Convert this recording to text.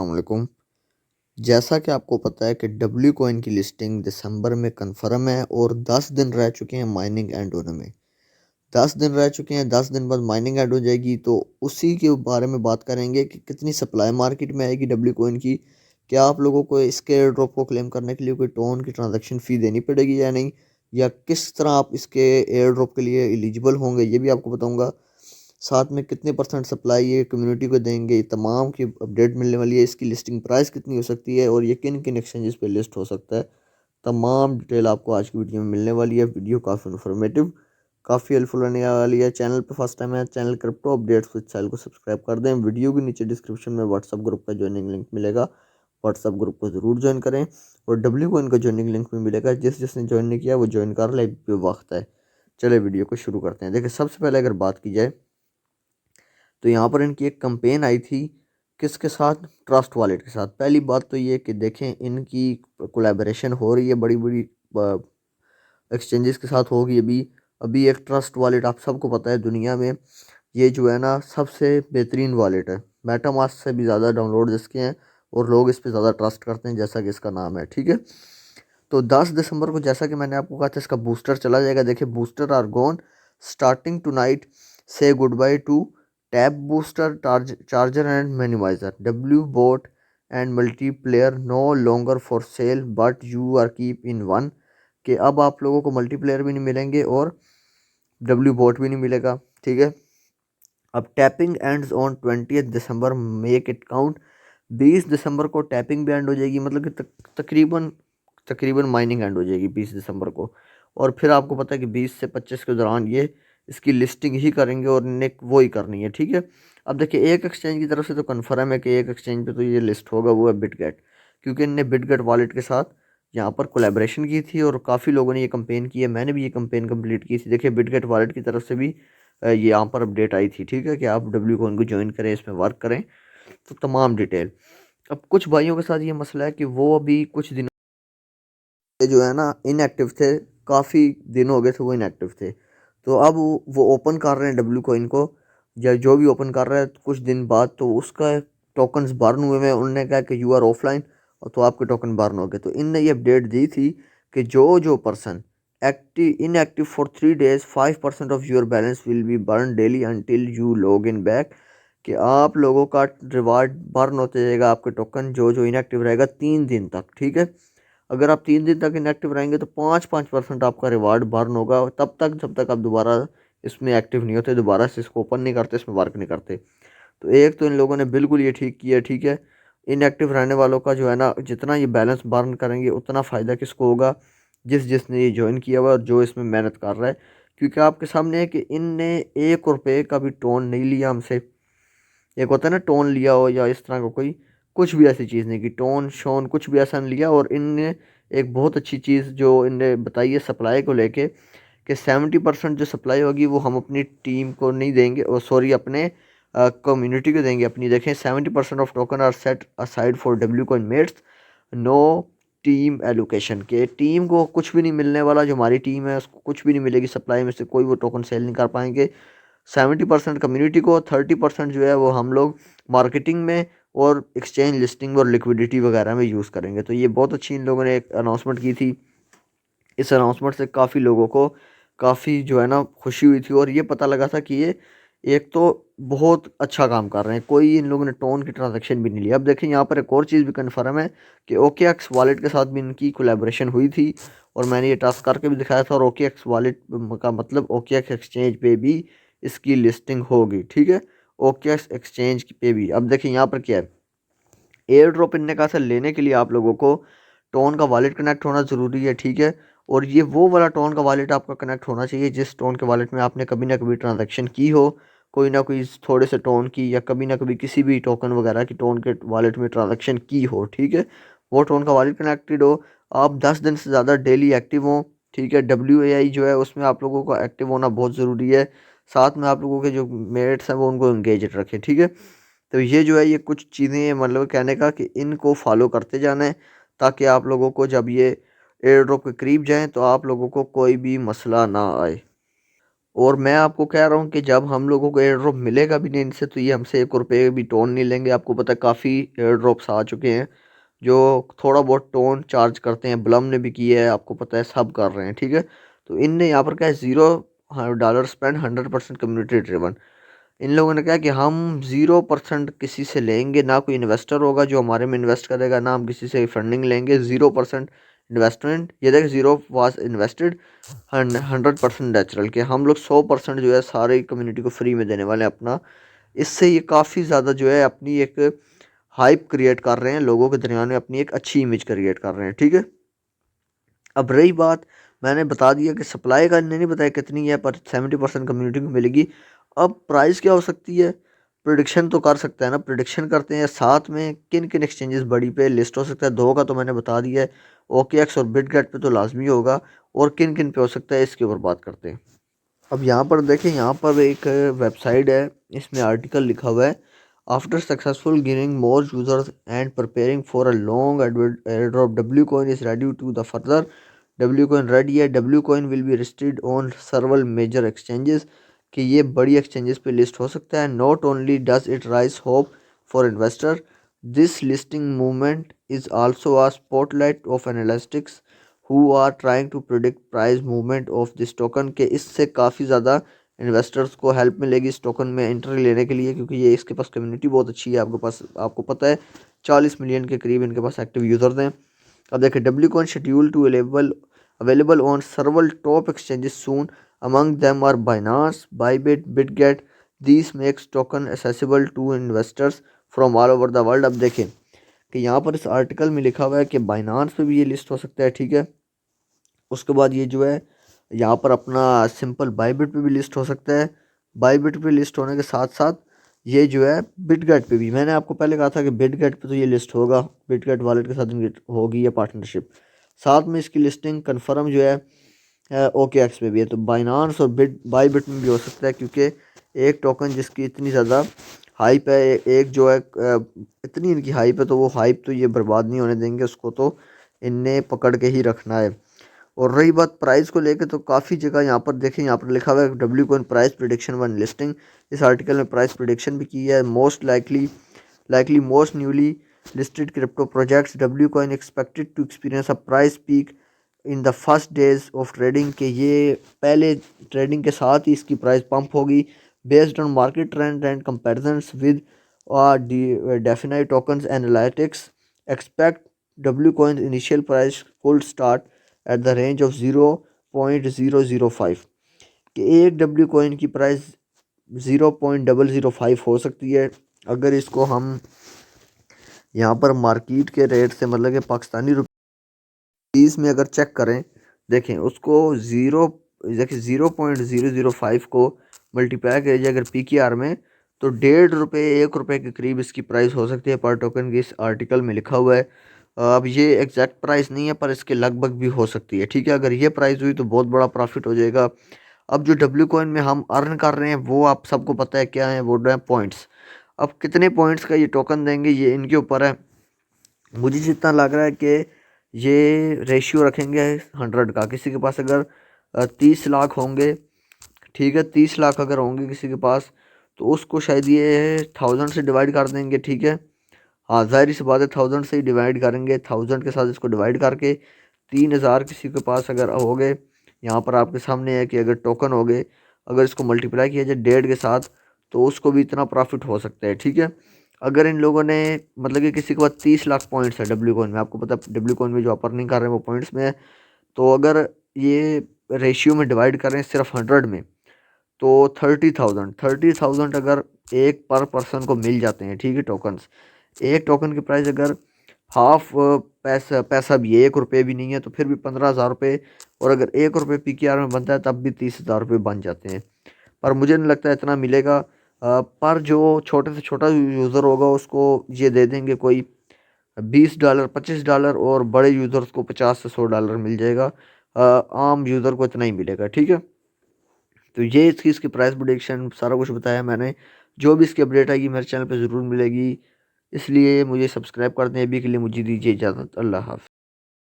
अस्सलाम वालेकुम। जैसा कि आपको पता है कि डब्ल्यू कॉइन की लिस्टिंग दिसंबर में कंफर्म है और 10 दिन रह चुके हैं माइनिंग एंड होने में। 10 दिन रह चुके हैं, 10 दिन बाद माइनिंग एंड हो जाएगी, तो उसी के बारे में बात करेंगे कि कितनी सप्लाई मार्केट में आएगी डब्ल्यू कॉइन की। क्या आप लोगों को इसके एयर ड्रॉप को क्लेम करने के लिए कोई टोन की ट्रांजैक्शन फ़ी देनी पड़ेगी या नहीं, या किस तरह आप इसके एयर ड्रॉप के लिए एलिजिबल होंगे, ये भी आपको बताऊंगा। साथ में कितने परसेंट सप्लाई ये कम्युनिटी को देंगे, ये तमाम की अपडेट मिलने वाली है। इसकी लिस्टिंग प्राइस कितनी हो सकती है और ये किन किन एक्सचेंजेस पे लिस्ट हो सकता है, तमाम डिटेल आपको आज की वीडियो में मिलने वाली है। वीडियो काफ़ी इन्फॉर्मेटिव, काफ़ी हेल्पफुल होने वाली है। चैनल पे फर्स्ट टाइम है, channel crypto updates with channel को सब्सक्राइब कर दें। वीडियो के नीचे डिस्क्रिप्शन में व्हाट्सअप ग्रुप का ज्वाइनिंग लिंक मिलेगा, व्हाट्सअप ग्रुप को ज़रूर ज्वाइन करें। और डब्ल्यू को इनका ज्वाइनिंग लिंक भी मिलेगा, जिसने ज्वाइन नहीं किया वो ज्वाइन कर ले, वक्त है। चले वीडियो को शुरू करते हैं। देखिए, सबसे पहले अगर बात की जाए तो यहाँ पर इनकी एक कंपेन आई थी, किसके साथ? ट्रस्ट वॉलेट के साथ। पहली बात तो ये कि देखें, इनकी कोलैबोरेशन हो रही है बड़ी बड़ी एक्सचेंजेस के साथ होगी। अभी अभी एक ट्रस्ट वॉलेट, आप सबको पता है दुनिया में ये जो है ना सबसे बेहतरीन वॉलेट है। मेटामास्क से भी ज़्यादा डाउनलोड इसके हैं और लोग इस पर ज़्यादा ट्रस्ट करते हैं, जैसा कि इसका नाम है। ठीक है, तो 10 दिसंबर को, जैसा कि मैंने आपको कहा था, इसका बूस्टर चला जाएगा। देखिए, booster are gone starting tonight, say goodbye to tab booster charger and minimizer W boat and multiplayer no longer for sale but you are keep in one. कि अब आप लोगों को मल्टीप्लेयर भी नहीं मिलेंगे और डब्ल्यू बोट भी नहीं मिलेगा। ठीक है, अब tapping ends on 20 December, make it count. 20 दिसंबर को टैपिंग भी एंड हो जाएगी, मतलब कि तकरीबन तकरीबन माइनिंग एंड हो जाएगी 20 दिसंबर को। और फिर आपको पता है कि 20 से 25 के दौरान ये इसकी लिस्टिंग ही करेंगे और इन्हें वो ही करनी है। ठीक है, अब देखिए, एक एक्सचेंज की तरफ से तो कन्फर्म है कि एक एक्सचेंज पे तो ये लिस्ट होगा, वो है बिटगेट। क्योंकि इनने बिटगेट वॉलेट के साथ यहाँ पर कोलैबोरेशन की थी और काफ़ी लोगों ने ये कंपेन की है। मैंने भी ये कंपेन कंप्लीट की थी। देखिए, बिटगेट वॉलेट की तरफ से भी ये यहाँ पर अपडेट आई थी। ठीक है, कि आप डब्ल्यू को उनको ज्वाइन करें, इसमें वर्क करें, तो तमाम डिटेल। अब कुछ भाइयों के साथ ये मसला है कि वो अभी कुछ दिन जो है ना इनएक्टिव थे, काफ़ी दिन हो गए थे वो इनएक्टिव थे। तो अब वो ओपन कर रहे हैं डब्ल्यू कॉइन को, या जो भी ओपन कर रहा है कुछ दिन बाद, तो उसका टोकन्स बर्न हुए हैं। उन्होंने कहा कि यू आर ऑफलाइन, और तो आपके टोकन बर्न हो गए। तो इनने ये अपडेट दी थी कि जो जो person inactive for 3 days 5% of your balance will be burn daily until you log in back. कि आप लोगों का रिवार्ड बर्न होते जाएगा, आपके टोकन जो जो इनएक्टिव रहेगा 3 दिन तक। ठीक है, अगर आप 3 दिन तक इनएक्टिव रहेंगे तो 5% आपका रिवार्ड बर्न होगा, तब तक जब तक आप दोबारा इसमें एक्टिव नहीं होते, दोबारा से इसको ओपन नहीं करते, इसमें वर्क नहीं करते। तो एक तो इन लोगों ने बिल्कुल ये ठीक किया। ठीक है, इनएक्टिव रहने वालों का जो है ना, जितना ये बैलेंस बर्न करेंगे उतना फ़ायदा किसको होगा? जिसने ये ज्वाइन किया हुआ और जो इसमें मेहनत कर रहा है। क्योंकि आपके सामने है कि इनने 1 रुपये का भी टोन नहीं लिया हमसे। एक होता है ना टोन लिया हो या इस तरह का कोई, कुछ भी ऐसी चीज़ नहीं की, टोन शोन कुछ भी ऐसा नहीं लिया। और इनने एक बहुत अच्छी चीज़ जो इनने बताई है सप्लाई को लेके, कि 70% जो सप्लाई होगी वो हम अपनी टीम को नहीं देंगे, और सॉरी अपने कम्युनिटी को देंगे अपनी। देखें, 70% of token are set aside for W coin mates, no team allocation. के टीम को कुछ भी नहीं मिलने वाला, जो हमारी टीम है उसको कुछ भी नहीं मिलेगी सप्लाई में से, कोई वो टोकन सेल नहीं कर पाएंगे। 70% कम्युनिटी को, 30% जो है वो हम लोग मार्केटिंग में और एक्सचेंज लिस्टिंग और लिक्विडिटी वगैरह में यूज़ करेंगे। तो ये बहुत अच्छी इन लोगों ने एक अनाउंसमेंट की थी। इस अनाउंसमेंट से काफ़ी लोगों को काफ़ी जो है ना खुशी हुई थी, और ये पता लगा था कि ये एक तो बहुत अच्छा काम कर रहे हैं, कोई इन लोगों ने टोन की ट्रांजैक्शन भी नहीं लिया। अब देखें, यहाँ पर एक और चीज़ भी कन्फर्म है कि ओके एक्स वॉलेट के साथ भी इनकी कोलैबोरेशन हुई थी, और मैंने ये टास्क करके भी दिखाया था। और ओके एक्स वॉलेट का मतलब ओके एक्स एक्सचेंज पे भी इसकी लिस्टिंग होगी। ठीक है, ओके एक्स एक्सचेंज पे भी। अब देखिए, यहाँ पर क्या है, एयर ड्रॉप इनने कहा था लेने के लिए आप लोगों को टोन का वॉलेट कनेक्ट होना ज़रूरी है। ठीक है, और ये वो वाला टोन का वॉलेट आपका कनेक्ट होना चाहिए जिस टोन के वॉलेट में आपने कभी ना कभी ट्रांजैक्शन की हो, कोई ना कोई थोड़े से टोन की, या कभी ना कभी किसी भी टोकन वगैरह की टोन के वॉलेट में ट्रांजैक्शन की हो। ठीक है, वो टोन का वॉलेट कनेक्टेड हो, आप 10 दिन से ज़्यादा डेली एक्टिव हों। ठीक है, WAI जो है उसमें आप लोगों को एक्टिव होना बहुत ज़रूरी है। साथ में आप लोगों के जो मेट्स हैं वो उनको इंगेज रखें। ठीक है, तो ये जो है, ये कुछ चीज़ें मतलब कहने का कि इनको फॉलो करते जाना है, ताकि आप लोगों को जब ये एयर ड्रॉप के करीब जाएं तो आप लोगों को कोई भी मसला ना आए। और मैं आपको कह रहा हूँ कि जब हम लोगों को एयर ड्रॉप मिलेगा भी नहीं इनसे, तो ये हमसे 1 रुपये भी टोन नहीं लेंगे। आपको पता है काफ़ी एयर ड्रॉप्स आ चुके हैं जो थोड़ा बहुत टोन चार्ज करते हैं। ब्लम ने भी किया है, आपको पता है, सब कर रहे हैं, ठीक है। तो इनने यहाँ पर क्या है, $0 स्पेंड 100% कम्युनिटी ड्रिवन। इन लोगों ने कहा कि हम 0% किसी से लेंगे, ना कोई इन्वेस्टर होगा जो हमारे में इन्वेस्ट करेगा, ना हम किसी से फंडिंग लेंगे। 0% इन्वेस्टमेंट, ये देख, जीरो वाज इन्वेस्टेड 100% नेचुरल, के हम लोग 100% जो है सारी कम्युनिटी को फ्री में देने वाले हैं अपना। इससे ये काफ़ी ज़्यादा जो है अपनी एक हाइप क्रिएट कर रहे हैं, लोगों के दरमियान में अपनी एक अच्छी इमेज क्रिएट कर रहे हैं, ठीक है। अब रही बात, मैंने बता दिया कि सप्लाई का नहीं बताया कितनी है, पर 70% कम्युनिटी को मिलेगी। अब प्राइस क्या हो सकती है, प्रिडिक्शन तो कर सकता है ना, प्रिडिक्शन करते हैं साथ में किन किन एक्सचेंजेस बड़ी पे लिस्ट हो सकता है। दो का तो मैंने बता दिया है, OKX और बिटगेट पे तो लाजमी होगा, और किन किन पे हो सकता है इसके ऊपर बात करते हैं। अब यहाँ पर देखें, यहाँ पर एक वेबसाइट है, इसमें आर्टिकल लिखा हुआ है, after successful gaining more users and preparing for a long airdrop, W coin is ready to the further. W coin ready है, W coin will be listed on several major exchanges, कि ये बड़ी exchanges पे list हो सकता है। Not only does it raise hope for investor, this listing movement is also a spotlight of analysts who are trying to predict price movement of this token, के इससे काफ़ी ज़्यादा इन्वेस्टर्स को हेल्प मिलेगी इस टोकन में एंट्री लेने के लिए, क्योंकि ये इसके पास कम्युनिटी बहुत अच्छी है। आपके पास, आपको पता है, 40 मिलियन के करीब इनके पास एक्टिव यूज़र्स हैं। अब देखिए, W coin schedule to available on several top exchanges soon, among them are Binance, Bybit, Bitget. This makes token accessible to investors from all over the world. अब देखें कि यहाँ पर इस आर्टिकल में लिखा हुआ है कि बाइनांस पे भी ये लिस्ट हो सकता है, ठीक है। उसके बाद ये जो है यहाँ पर अपना सिंपल बाईबिट पे भी लिस्ट हो सकता है। बाईबिट पे लिस्ट होने के साथ साथ ये जो है बिटगेट पे भी, मैंने आपको पहले कहा था कि बिटगेट पे तो ये लिस्ट होगा, बिटगेट वॉलेट के साथ इनकी होगी ये पार्टनरशिप। साथ में इसकी लिस्टिंग कंफर्म जो है OKX पे भी है। तो बाइनांस और बाईबिट में भी हो सकता है, क्योंकि एक टोकन जिसकी इतनी ज़्यादा हाइप है, एक जो है इतनी इनकी हाइप है, तो वो हाइप तो ये बर्बाद नहीं होने देंगे, उसको तो इनने पकड़ के ही रखना है। और रही बात प्राइस को लेकर, तो काफ़ी जगह यहाँ पर देखें, यहाँ पर लिखा हुआ है W coin price prediction one listing. इस आर्टिकल में प्राइस प्रिडिक्शन भी की है। Most likely most newly listed crypto projects, W coin expected to experience a price peak in the first days of trading, के ये पहले ट्रेडिंग के साथ ही इसकी प्राइस पंप होगी। Based on market trend and comparisons with definite tokens analytics, expect W coin initial price could start at the range of 0.005, कि एक डब्ल्यू कॉइन की प्राइस 0.005 हो सकती है। अगर इसको हम यहाँ पर मार्केट के रेट से, मतलब कि पाकिस्तानी रुपीस में अगर चेक करें, देखें उसको देखिए 0.005 को मल्टीप्लाई करिए अगर PKR में, तो ₹1.5 ₹1 के करीब इसकी प्राइस हो सकती है पर टोकन की, इस आर्टिकल में लिखा हुआ है। अब ये एग्जैक्ट प्राइस नहीं है, पर इसके लगभग भी हो सकती है, ठीक है। अगर ये प्राइस हुई तो बहुत बड़ा प्रॉफिट हो जाएगा। अब जो डब्ल्यू कॉइन में हम अर्न कर रहे हैं वो आप सबको पता है क्या है, वो है पॉइंट्स। अब कितने पॉइंट्स का ये टोकन देंगे ये इनके ऊपर है। मुझे जितना लग रहा है कि ये रेशियो रखेंगे 100 का। किसी के पास अगर 30 लाख होंगे, ठीक है, 30 लाख अगर होंगे किसी के पास, तो उसको शायद ये 1000 से डिवाइड कर देंगे, ठीक है। हाँ, ज़ाहिर सी बात है, 1000 से ही डिवाइड करेंगे, 1000 के साथ इसको डिवाइड करके 3000 किसी के पास अगर हो गए, यहाँ पर आपके सामने है कि अगर टोकन हो गए, अगर इसको मल्टीप्लाई किया जाए 1.5 के साथ, तो उसको भी इतना प्रॉफिट हो सकता है, ठीक है। अगर इन लोगों ने, मतलब कि किसी के पास 30 लाख पॉइंट्स है डब्ल्यू कॉइन में, आपको पता है डब्ल्यू कॉइन में जो आप अर्निंग कर रहे हैं वो पॉइंट्स में है, तो अगर ये रेशियो में डिवाइड करें सिर्फ 100 में, तो 30,000 अगर एक पर पर्सन को मिल जाते हैं, ठीक है, टोकन्स। एक टोकन की प्राइस अगर हाफ पैसा भी है, ₹1 भी नहीं है, तो फिर भी 15,000 रुपये, और अगर ₹1 PKR में बनता है तब भी 30,000 रुपये बन जाते हैं। पर मुझे नहीं लगता इतना मिलेगा। पर जो छोटे से छोटा यूज़र होगा उसको ये दे देंगे कोई $20 $25, और बड़े यूज़र्स को $50 से $100 मिल जाएगा। आम यूज़र को इतना ही मिलेगा, ठीक है। तो ये इसकी प्राइस प्रेडिक्शन सारा कुछ बताया मैंने। जो भी इसकी अपडेट आएगी मेरे चैनल पे ज़रूर मिलेगी, इसलिए मुझे सब्सक्राइब कर दें। अभी के लिए मुझे दीजिए इजाज़त। अल्लाह हाफ़िज़।